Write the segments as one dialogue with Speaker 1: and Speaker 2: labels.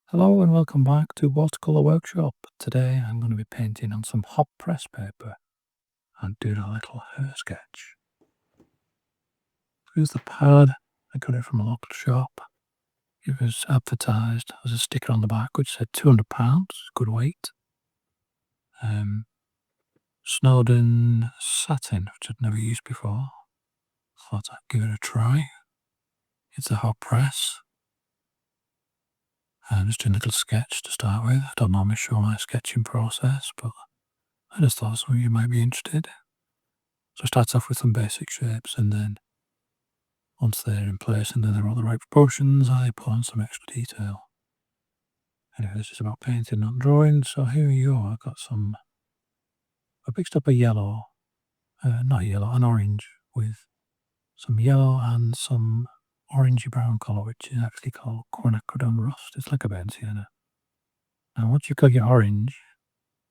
Speaker 1: Hello and welcome back to Watercolor Workshop. Today I'm going to be painting on some hot press paper and doing a little hair sketch. Here's the pad. I got it from a local shop. It was advertised as a sticker on the back which said £200, good weight. Snowdon Satin, which I'd never used before. Thought I'd give it a try. It's a hot press. I'm just doing a little sketch to start with. I don't normally show my sketching process, but I just thought some of you might be interested. So I start off with some basic shapes, and then once they're in place and then they're all the right proportions, I put on some extra detail. Anyway, this is about painting, not drawing. So here you go. I mixed up a yellow, not yellow, an orange with some yellow and some orangey brown colour, which is actually called quinacridone rust. It's like a burnt sienna. Now, once you've got your orange,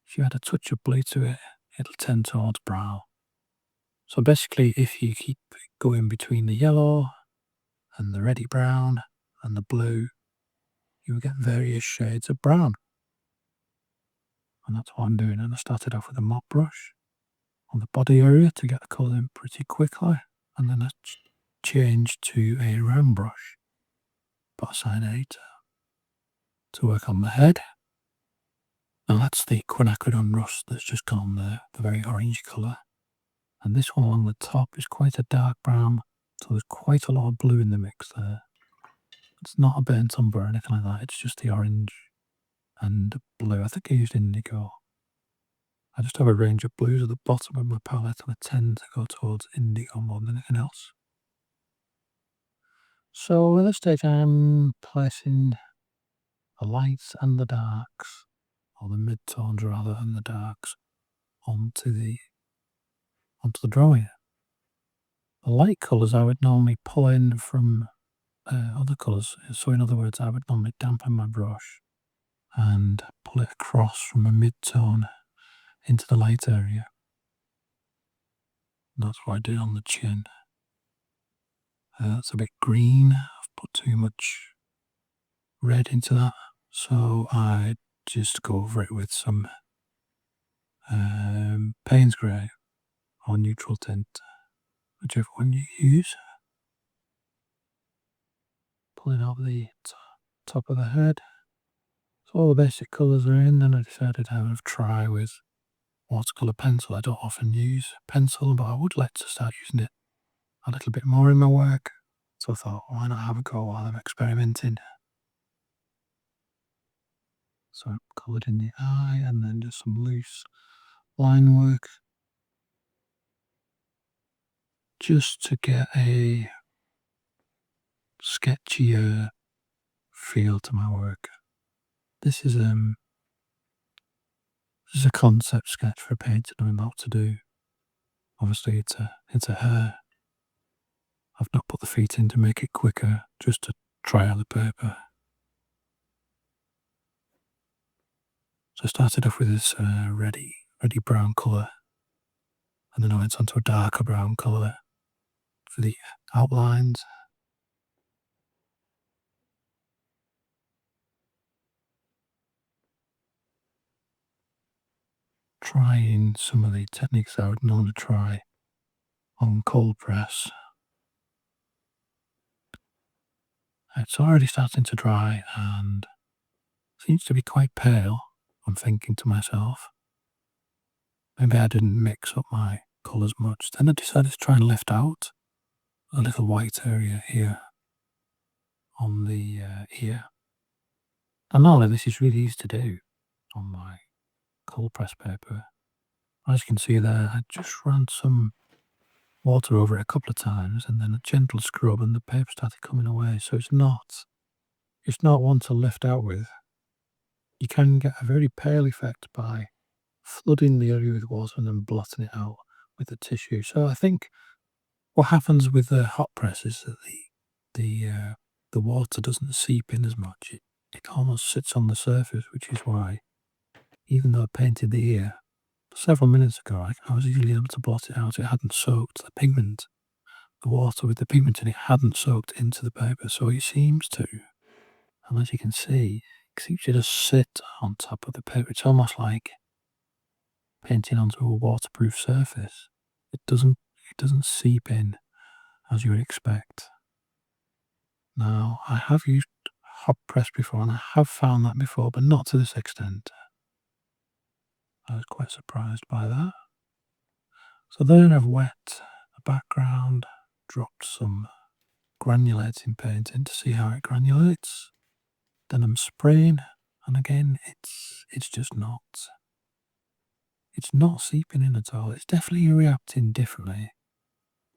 Speaker 1: if you add a touch of blue to it, it'll tend towards brown. So basically, if you keep going between the yellow and the reddy brown and the blue, you will get various shades of brown. And that's what I'm doing. And I started off with a mop brush on the body area to get the colour in pretty quickly. And then I changed to a round brush, about a size 8, to work on the head. Now that's the quinacridone rust that's just gone there, the very orange colour. And this one along the top is quite a dark brown, so there's quite a lot of blue in the mix there. It's not a burnt umber or anything like that, it's just the orange and blue. I think I used indigo. I just have a range of blues at the bottom of my palette, and I tend to go towards indigo more than anything else. So at this stage I'm placing the lights and the darks, or the mid-tones rather than the darks, onto the drawing. The light colours I would normally pull in from other colours. So in other words, I would normally dampen my brush and pull it across from a mid-tone into the light area. That's what I did on the chin. That's a bit green. I've put too much red into that, so I just go over it with some Payne's Grey or neutral tint, whichever one you use. Pulling over the top of the head. So all the basic colours are in. Then I decided I would try with watercolour pencil. I don't often use pencil, but I would like to start using it a little bit more in my work. So I thought, why not have a go while I'm experimenting? So I coloured in the eye and then just some loose line work, just to get a sketchier feel to my work. This is a concept sketch for a painting I'm about to do. Obviously it's a hare. I've not put the feet in to make it quicker, just to try out the paper. So I started off with this reddy brown colour, and then I went on to a darker brown colour for the outlines. Trying some of the techniques I would normally try on cold press. It's already starting to dry and seems to be quite pale. I'm thinking to myself, maybe I didn't mix up my colours much. Then I decided to try and lift out a little white area here on the ear. And normally this is really easy to do on my cold press paper. As you can see there, I just ran some water over it a couple of times and then a gentle scrub, and the paper started coming away. So it's not one to lift out with. You can get a very pale effect by flooding the area with water and then blotting it out with the tissue. So I think what happens with the hot press is that the water doesn't seep in as much. It almost sits on the surface, which is why, even though I painted the ear several minutes ago, I was easily able to blot it out. It hadn't soaked the pigment. The water with the pigment in it hadn't soaked into the paper, so it seems to. And as you can see, seems to just sit on top of the paper. It's almost like painting onto a waterproof surface. It doesn't seep in as you would expect. Now, I have used hot press before, and I have found that before, but not to this extent. I was quite surprised by that. So then I've wet the background, dropped some granulating paint in to see how it granulates. Then I'm spraying, and again, it's just not. It's not seeping in at all. It's definitely reacting differently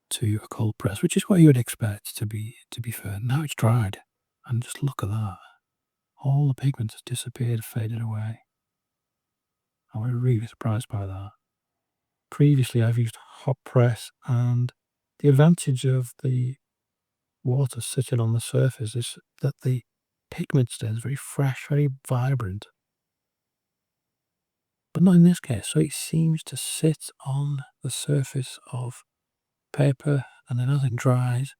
Speaker 1: to a cold press, which is what you would expect to be fair. Now it's dried, and just look at that. All the pigment has disappeared, faded away. I was really surprised by that. Previously, I've used hot press, and the advantage of the water sitting on the surface is that the pigment stays very fresh, very vibrant. But not in this case. So it seems to sit on the surface of paper, and then as it dries,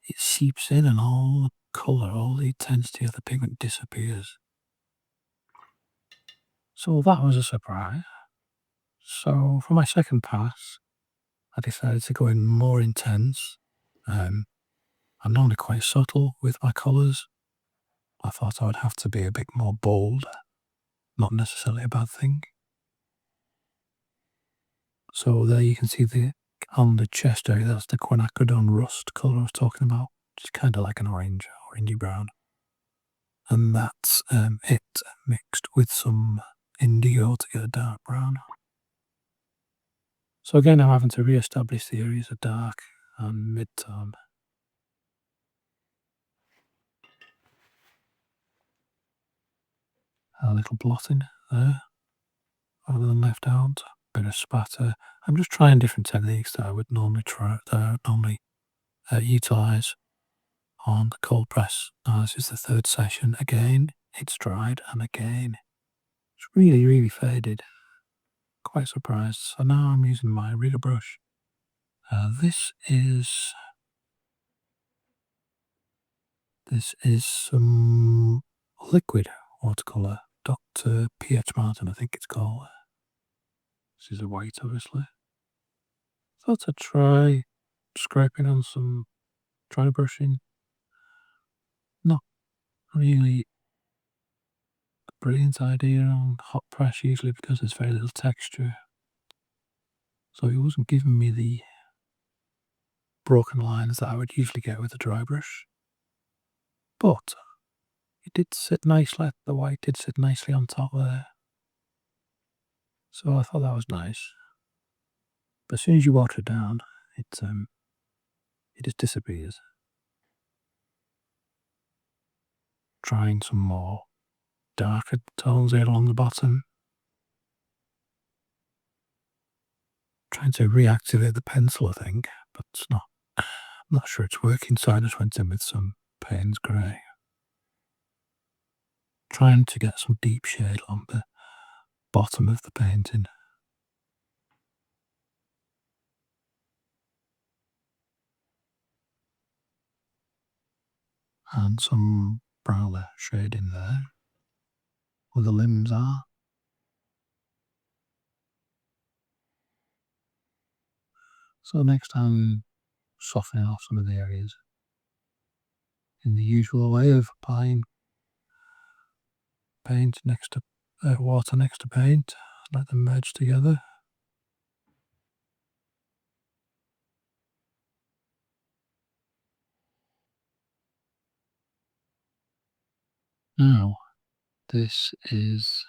Speaker 1: it seeps in, and all the colour, all the intensity of the pigment disappears. So that was a surprise. So for my second pass, I decided to go in more intense. I'm normally quite subtle with my colours. I thought I would have to be a bit more bold, not necessarily a bad thing. So there you can see on the chest area, that's the quinacridone rust colour I was talking about, which is kind of like an orangey brown. And that's it mixed with some indigo to get a dark brown. So again, I'm having to re-establish the areas of dark and mid-tone. A little blotting there, rather than left out. Bit of spatter. I'm just trying different techniques that I would normally utilise on the cold press. Now this is the third session. Again, it's dried, and again, it's really, really faded. Quite surprised. So now I'm using my rigger brush. This is some liquid watercolour. Dr. P.H. Martin, I think it's called. This is a white, obviously. Thought I'd try scraping on some dry brushing. Not really a brilliant idea on hot press usually because there's very little texture. So it wasn't giving me the broken lines that I would usually get with a dry brush. But it did sit nicely, the white did sit nicely on top there. So I thought that was nice. But as soon as you water it down, it just disappears. Trying some more darker tones here along the bottom. Trying to reactivate the pencil, I think, but it's not. I'm not sure it's working, so I just went in with some Payne's Grey. Trying to get some deep shade on the bottom of the painting. And some browner shade in there, where the limbs are. So next I'm softening off some of the areas in the usual way of applying paint next to water next to paint, let them merge together. Now, this is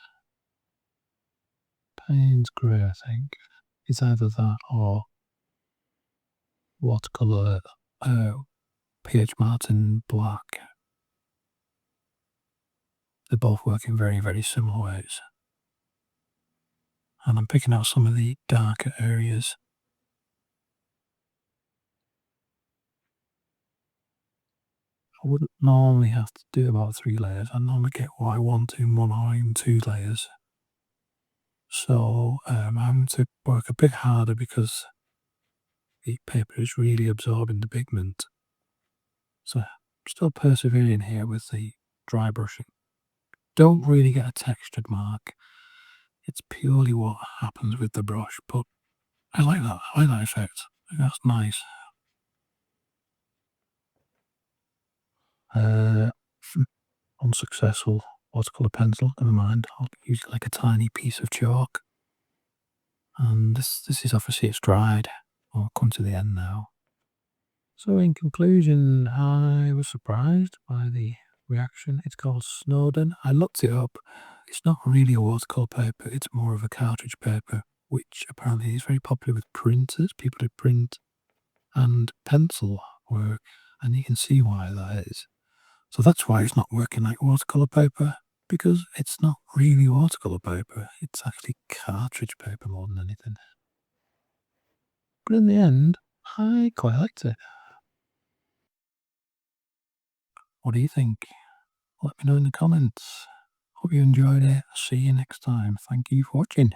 Speaker 1: Payne's Grey, I think. It's either that or Watercolor P.H. Martin Black. They both work in very, very similar ways. And I'm picking out some of the darker areas. I wouldn't normally have to do about 3 layers. I normally get what I want in 1 or even 2 layers. So I'm having to work a bit harder because the paper is really absorbing the pigment. So I'm still persevering here with the dry brushing. don't really get a textured mark. It's purely what happens with the brush, but I like that. I like that effect. That's nice. Uh, Unsuccessful watercolor pencil. Never mind. I'll use like a tiny piece of chalk. And this is obviously it's dried. I'll come to the end now. So in conclusion, I was surprised by the reaction. It's called Snowdon. I looked it up. It's not really a watercolor paper. It's more of a cartridge paper, which apparently is very popular with printers. People who print and pencil work, and you can see why that is. So that's why it's not working like watercolor paper, because it's not really watercolor paper. It's actually cartridge paper more than anything. But in the end, I quite liked it. What do you think? Let me know in the comments. Hope you enjoyed it. See you next time. Thank you for watching.